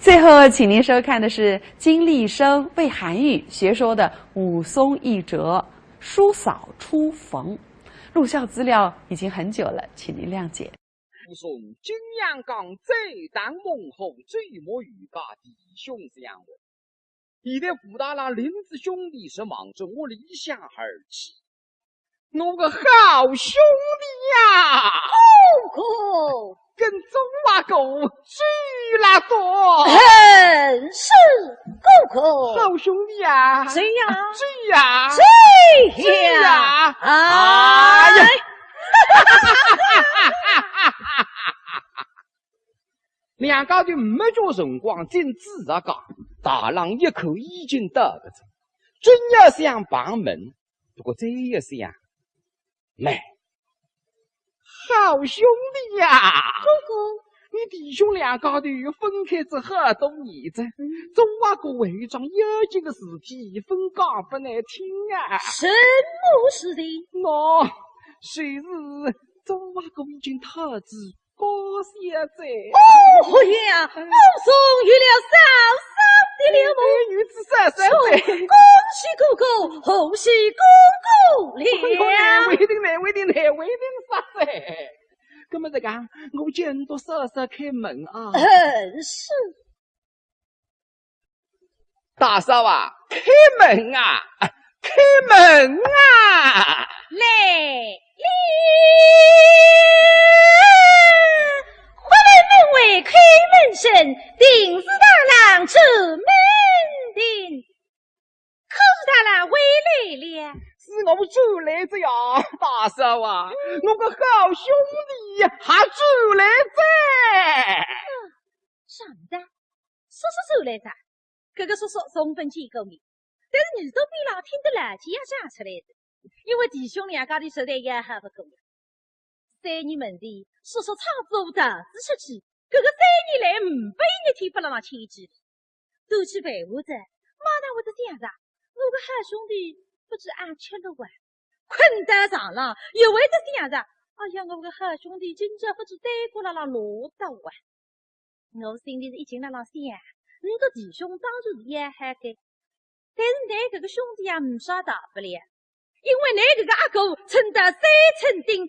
最后，请您收看的是金立生为韩愈学说的武松一折叔嫂出逢。录像资料已经很久了，请您谅解。武松金阳冈最当孟后最莫与家弟兄相闻。你的武大郎林子兄弟是忙着我离乡而去，我个好兄弟呀，姑跟中华狗聚了多，是姑好兄弟呀，谁呀？聚呀，谁呀？哎呀！两家就没叫辰光进自家家，大郎一口已经得个着，真要想帮门，不过这一想，来，好兄弟呀，姑你弟兄两家头分开之后多年子，中华国会长有几个事体分讲不难听啊。什么事的？喏，虽是中华国已经投资高现在。哦呀，武松遇了嫂嫂的了么？女子三岁，恭喜姑姑，恭喜姑姑了。为定来，为定啥子？那么这个，我监督嫂嫂开门啊。是。大嫂啊，开门啊，开门啊！来。回来门外开门声，定是大郎出门的。可是大郎回来了，是我们主来着呀，大嫂啊，我个好兄弟还主来着。啥子？叔叔出来着？哥哥叔叔送分几个米，但是你都比老听得了解也讲出来的。因为弟兄两家的手段也还不够了。3年门前，叔叔操作投资出去，哥哥3年来500一天不让他牵制，走起办话子，马上会得这样子。我个好兄弟不知俺吃了哇，困在床上又会得这样子。哎呀，我个好兄弟今朝不知带过了落到哇，我心里是一劲了想，你个弟兄当初是也还该，但是你这个兄弟也唔少大不了。因为那个阿哥称得3寸钉，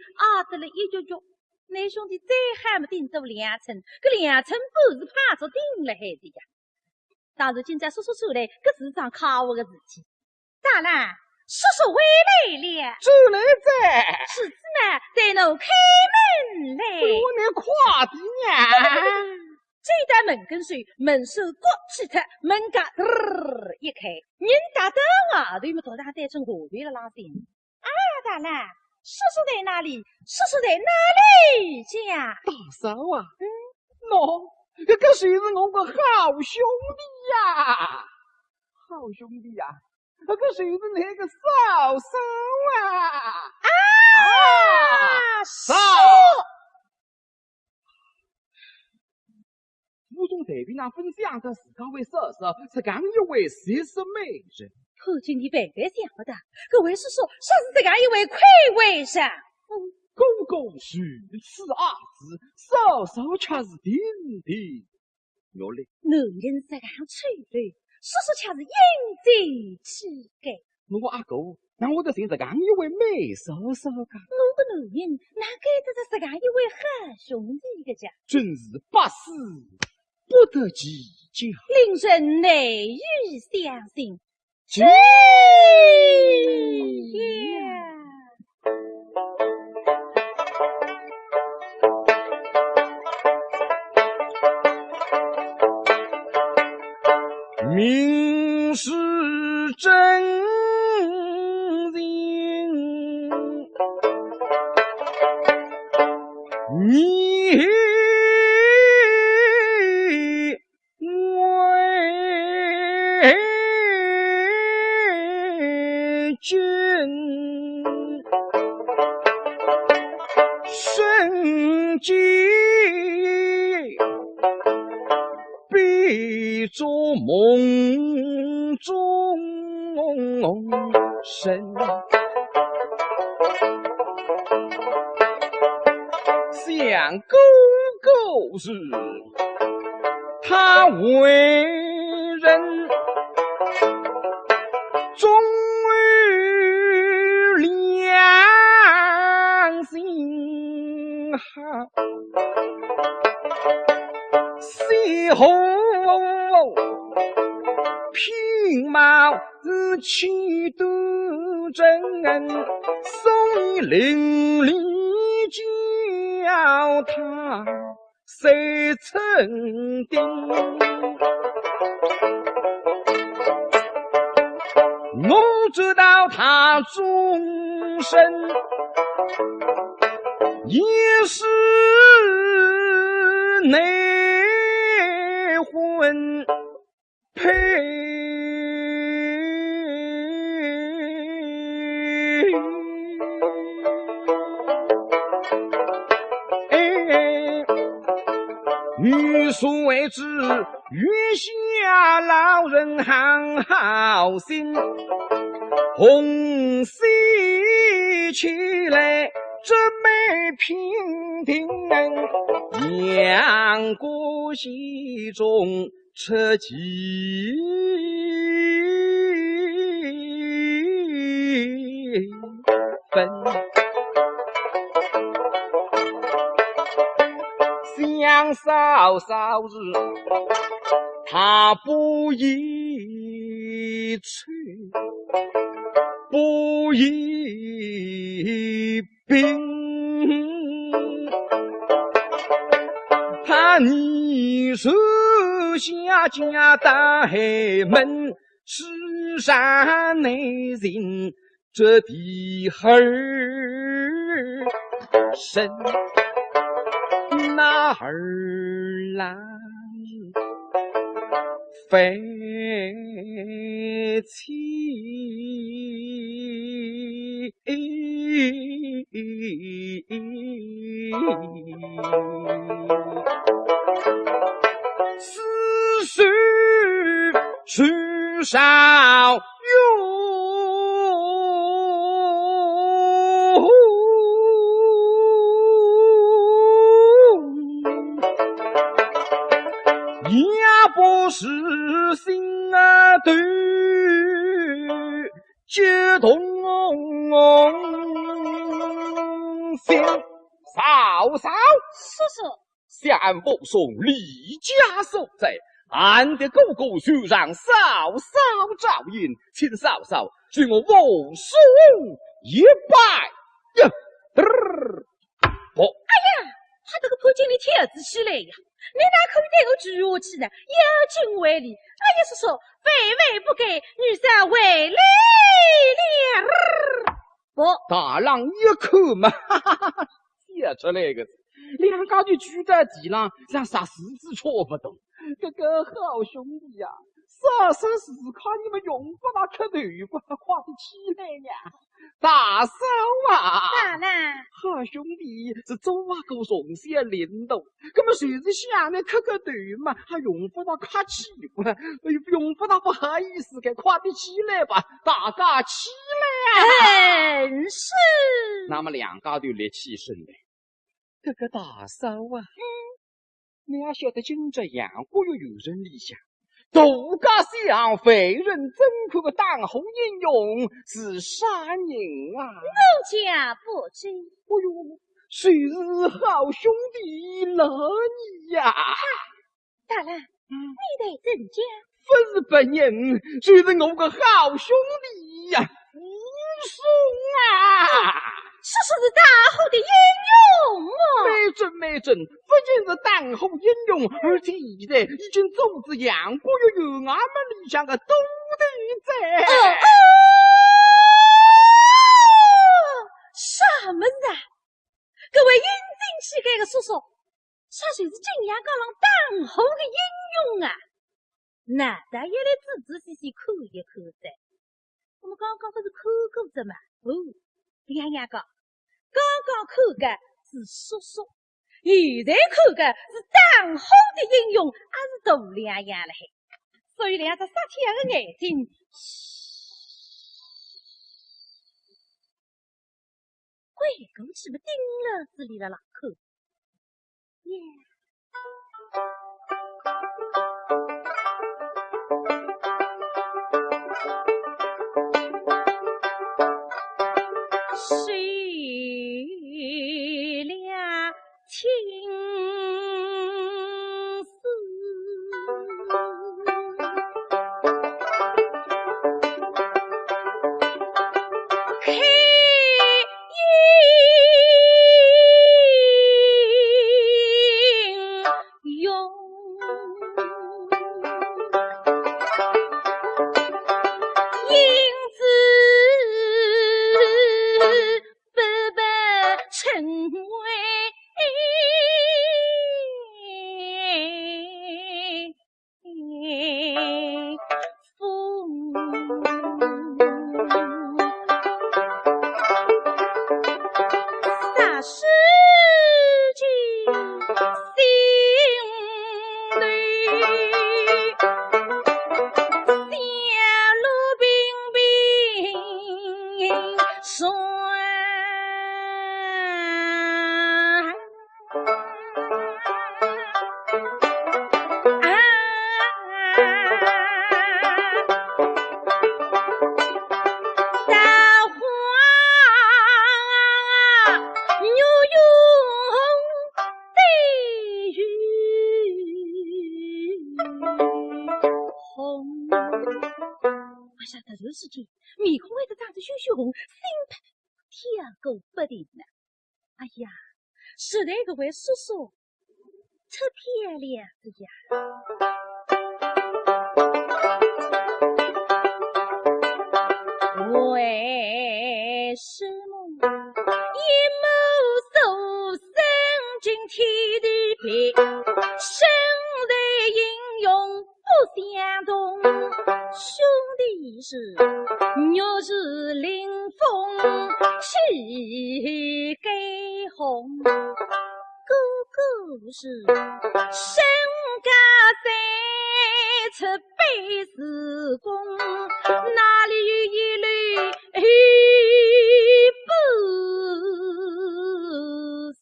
得了一脚脚，那兄弟再还没钉做2寸，这2寸不是怕着钉了还的呀。当时今朝叔叔出来，这市场考我的事体。大郎，叔叔回来了，主来着。是子呢，在侬开门来。我能夸的呢。这道门跟随，门手过去脱，门嘎一开，人打到外头么头上带成下边了拉线。大郎，叔叔在哪里？叔叔在哪里家？大嫂啊，喏，这个谁是我个好兄弟呀？好兄弟呀，这个谁是那个嫂嫂啊？嫂。武松在边上分享着自家为嫂嫂，是刚一位谁是美人。夫君你白白想不到，各位叔叔说是这样一位魁为上。公公如此阿姊，嫂嫂却是定定。我嘞，男人这样吹来，叔叔却是应尽气概。我阿哥，那我得寻这样一位美嫂嫂噶。我个男人哪该得是这样一位好兄弟个家？真是百思不得其解。令人难以相信。这明是真情，你生计必做梦中神，想哥哥是他为人忠于良心好，随后品貌是气度真，送你伶俐教他谁曾定。我知道他终身也是内婚配，欲速为之，月下老人行好心，红喜起来这美娉婷，阳过溪中车几分，相嫂嫂日他不宜催，不宜病，他你手下家大黑门，世上内人这地儿深哪儿来废弃思绪去少用，也不是心啊对接同心嫂嫂叔叔，相不送李家所在，俺的狗狗就让嫂嫂照应，请嫂嫂许我无送一拜呀！哎呀，他这个潘经理天儿子起来呀！你哪可以对我举下去呢？有敬为礼。哎呀，叔叔，非为不给，女婿为礼了。不，大郎一口嘛，哈哈哈哈，写出来个字，两家就聚在地上，让啥事子错不懂。这个好兄弟呀，啥事时看你们用不大可头不夸得起来呀！大嫂啊，大郎，好兄弟是走啊够从些领导，那么谁是想呢磕个头嘛，还用不到夸起不，用不到不好意思给夸得起来吧，大家起来啊！是。那么两家就立起身来，这个大嫂啊，你要晓得今这样，我又有人理想。杜家想废人真可个当红英勇是啥人啊？奴家不知。哎呦，谁是好兄弟了你呀？大郎，你得怎讲？不是本人，谁是我个好兄弟呀？武松啊！叔叔是大后的英勇哦！没准，不仅是当后英勇，而且现在已经走至杨国又有俺们理想的都得在。啥么子啊？各位英俊气概的叔叔，啥就是金阳高郎当后的英勇啊！那咱也来仔仔细细看一看噻。我们刚刚不是看过着嘛？哦，两样讲，刚刚看的是叔叔，现在看的是当后的英勇，还是大两样了嘿。所以两只杀天的眼睛，鬼狗岂不盯了这里的脑壳？耶！突然之间，面孔会得长得羞羞红，心拍跳个不停呢。哎呀，实在搿位叔叔太漂亮的呀！为什么一目所生惊天地变，身材英勇不相同？兄弟是若是临风气该红，哥哥是身家三尺背时功，哪里有一缕不是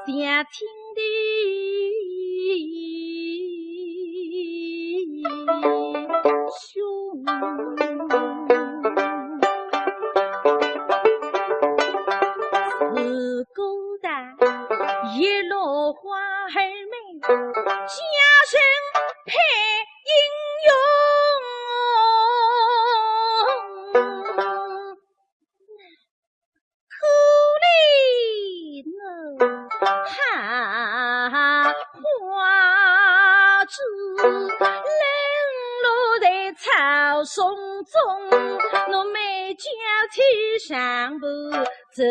想听的兄。自古代一落花儿美，家人配英勇。可怜那花枝冷落在草丛中，我每家去上步这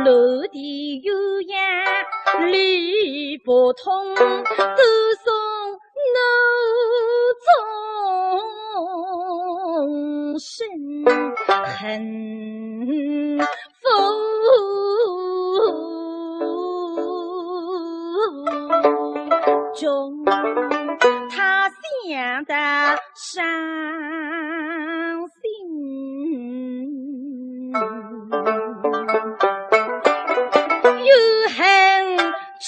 落地有样理不通，歌颂怒众生恨负中，他想得伤心。又恨气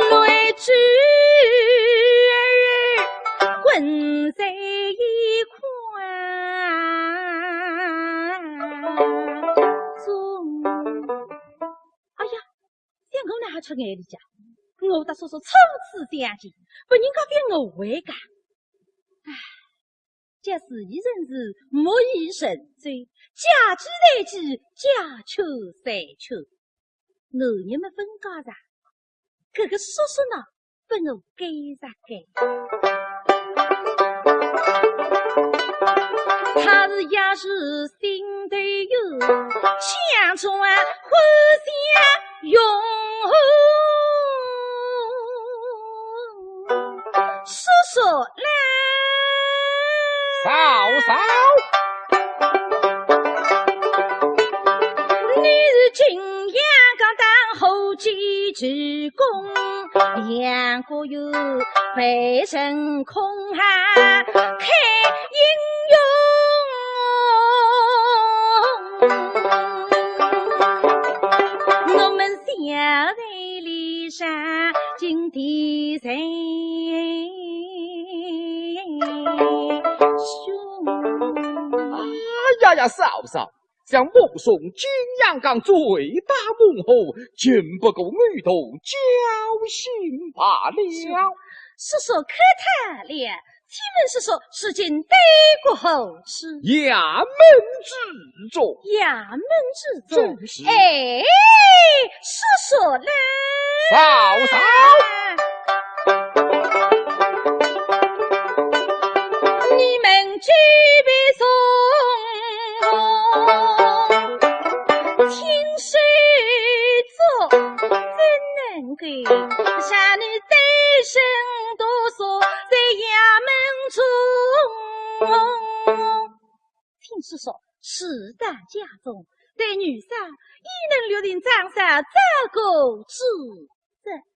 泪珠滚在一块中。哎呀，想我哪出眼里家，我的叔叔初次相见，不人家给我回家。唉，这是一人是莫以神罪，家之代之，家求三求。男人们分家上，这个叔叔呢，不我给啥给。他是也是心头有，强装欢相拥。叔叔来。嫂嫂，你是金阳岗当后继之功，杨过有背身空汉开英勇，我们小队里上金地人。哎呀，嫂嫂，像目送金阳岗最大幕后，竟不够女头交心罢了。叔叔可叹了，请问叔叔是今对过后事？衙门之中，衙门之中。正是。哎，叔叔来。嫂嫂。你们举杯送听谁作，怎能个下女对身多说在衙门中，听说说世代家中对女婿亦能留定长沙这个主子。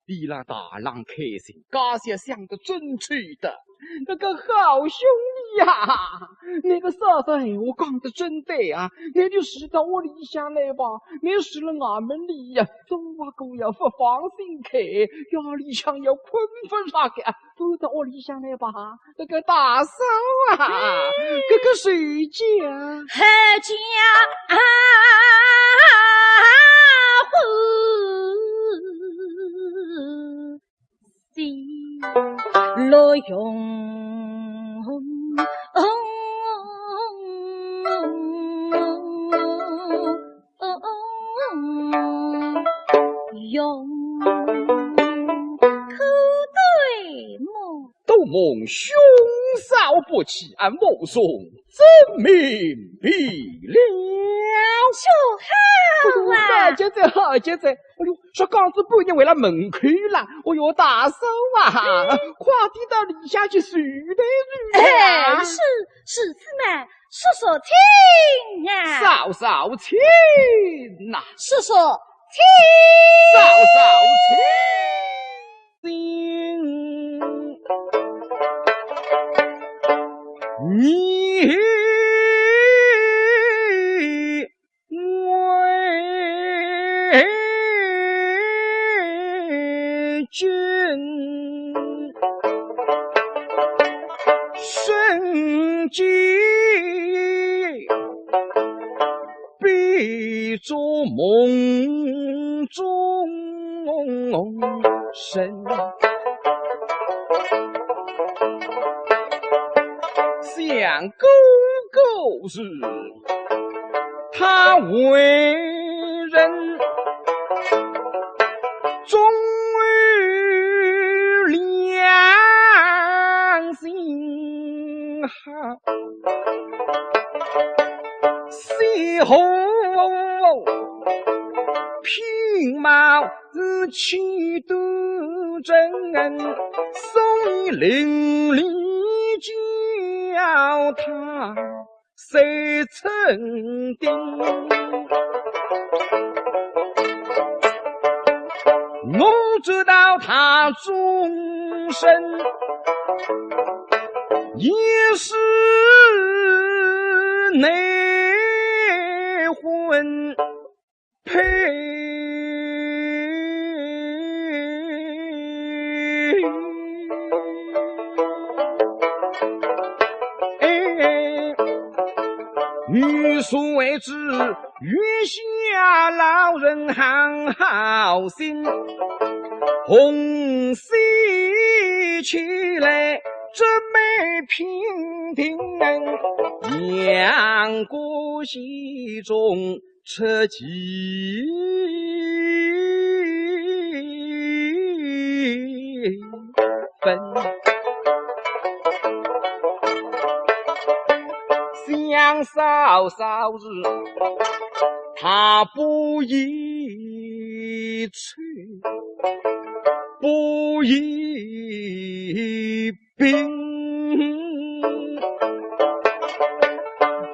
你那大郎开心，家下想得真趣的，那个好兄弟呀、那个嫂嫂我讲的真对啊，你就使到我里下来吧，你使了俺们里呀，中华狗要不放心开，要里想要困分啥个，都到我里下来吧，那个大嫂啊，这个谁家？何家罗永口对梦，都蒙兄嫂不弃，俺某送真名必了。说好啊！好节子，好节子！哎呦，说刚子半年为了门口了，哎呦，大嫂啊，快点到里下去睡的哎，是此嘛，说说听啊！嫂嫂请呐，说说听，嫂嫂请。你为君生计必作梦中神，想哥哥是他为人忠于良心好，西后品貌气度真，所以伶俐叫他谁曾定？我知道他终身也是内婚配。欲速为之，月下老人行好心，红喜起来这美平定，阳过西中车骑分。想嫂嫂日，他不宜催，不宜病。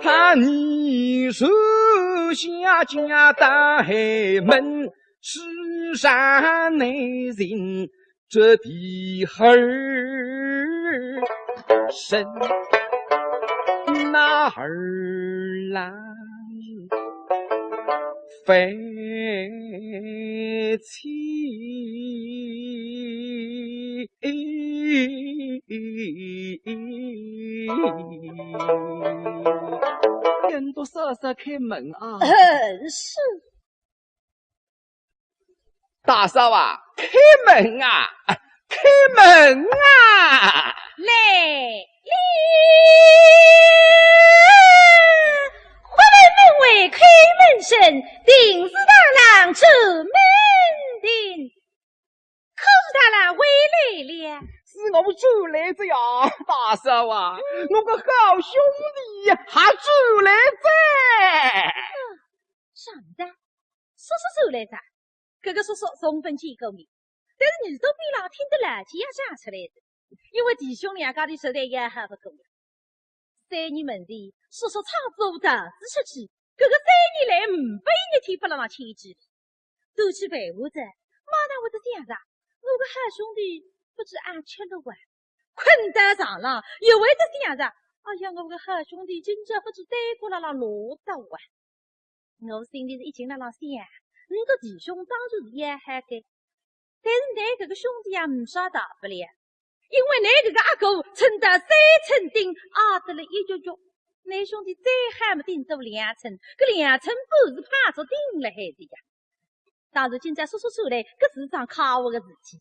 他你手下家大黑门，世上内人这地儿深。那儿来飞起，人都瑟瑟开门啊！是大嫂啊，开门啊，开门啊！来花来门外开门声，定是大郎出门定。可是大郎回来了，是我们走来着呀，大嫂啊，我个好兄弟呀，还走来着。啥么子？说来着？哥哥说送份钱给你，但是耳朵边浪听得垃圾也讲出来的，因为弟兄两家的实在也还不够了。3年门前，叔叔厂子我投资出去，搿个3年来500一天不让牵几都去办下子，马上会得想着，我个好兄弟不知俺吃了哇，困在床上又会得想着，哎呀，我个好兄弟今朝不知对过了拉落到哇。我心里是一劲辣辣想，你个弟兄当然是也还该。但是你搿个兄弟也没啥大不了，因为你搿个阿哥称得3寸顶，阿得了一脚脚，你兄弟再还没顶到2寸，搿2寸半是怕着顶了海的呀。当然今朝叔叔出来，搿是桩靠我的事体。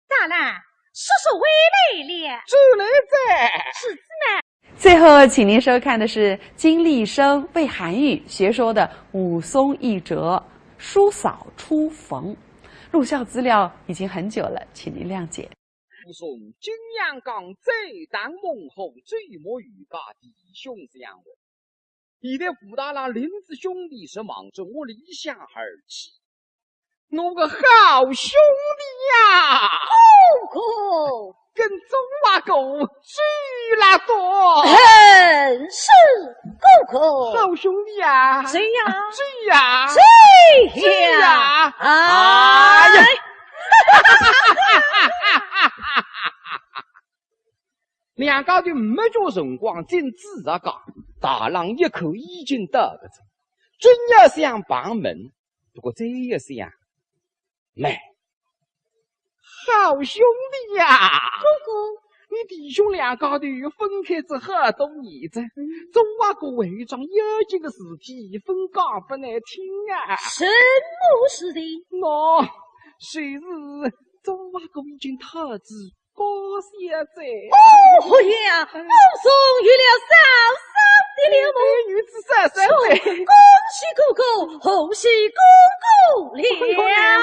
当然，叔叔回来了，主来在。是子呢。最后，请您收看的是金立生为韩愈学说的武松一折，叔嫂初逢。录像资料已经很久了，请您谅解。武松金阳冈最当幕后，追摸于家弟兄相闻。现在武大郎林子兄弟是忙着我离乡而起，我个好兄弟呀，哥跟中华狗追了多，很是哥好兄弟呀，谁呀？追呀，追呀，哎呀！两家就没叫辰光真自着讲，大郎一口已经得个着，真要想帮门，不过这一想，没，好兄弟呀，哥哥。你弟兄两家头分开之后多年子，总话个为一桩有劲的事体，分讲不难听啊。什么事情？我虽是总话个已经特知高现在。哦呀，武松遇了嫂嫂的了么？女子33岁，恭喜哥哥，恭喜哥哥了！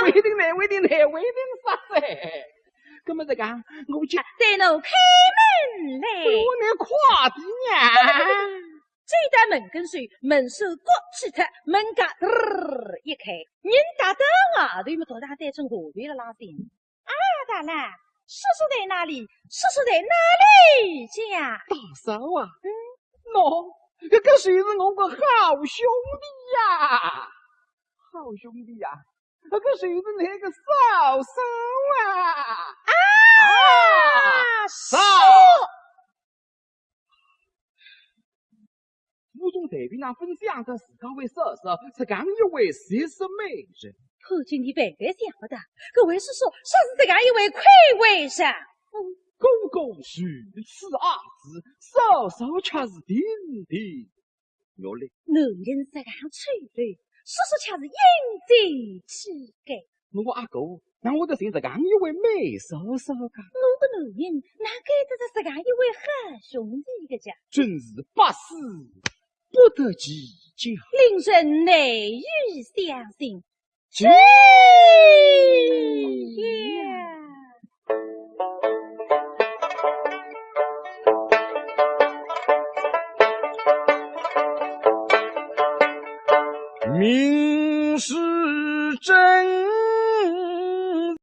为定来，为定来，为定啥子？那么这个，我就带侬开门来。我能夸的呀！这道门跟水，门手刮起它，门盖一开，人打到外头么多大带成河边了拉丁。啊，大郎，叔叔在哪里？叔叔在哪里？这样，大嫂啊，这个谁是我个好兄弟呀？好兄弟呀！这个谁是那个嫂嫂啊？嫂！武松在边上分享着自家为嫂嫂，是刚一位谁是美人。可今天白白想不到，各位叔叔，说是这样一位魁为上。公公如此阿姊，嫂嫂却是定定。我嘞，男人这样吹来，叔叔却是应景气概。我阿哥，那我得寻这样一位美嫂嫂噶。我个男人哪该得着这样一位好兄弟个家？真是百思不得其解。令人难以相信。这明是真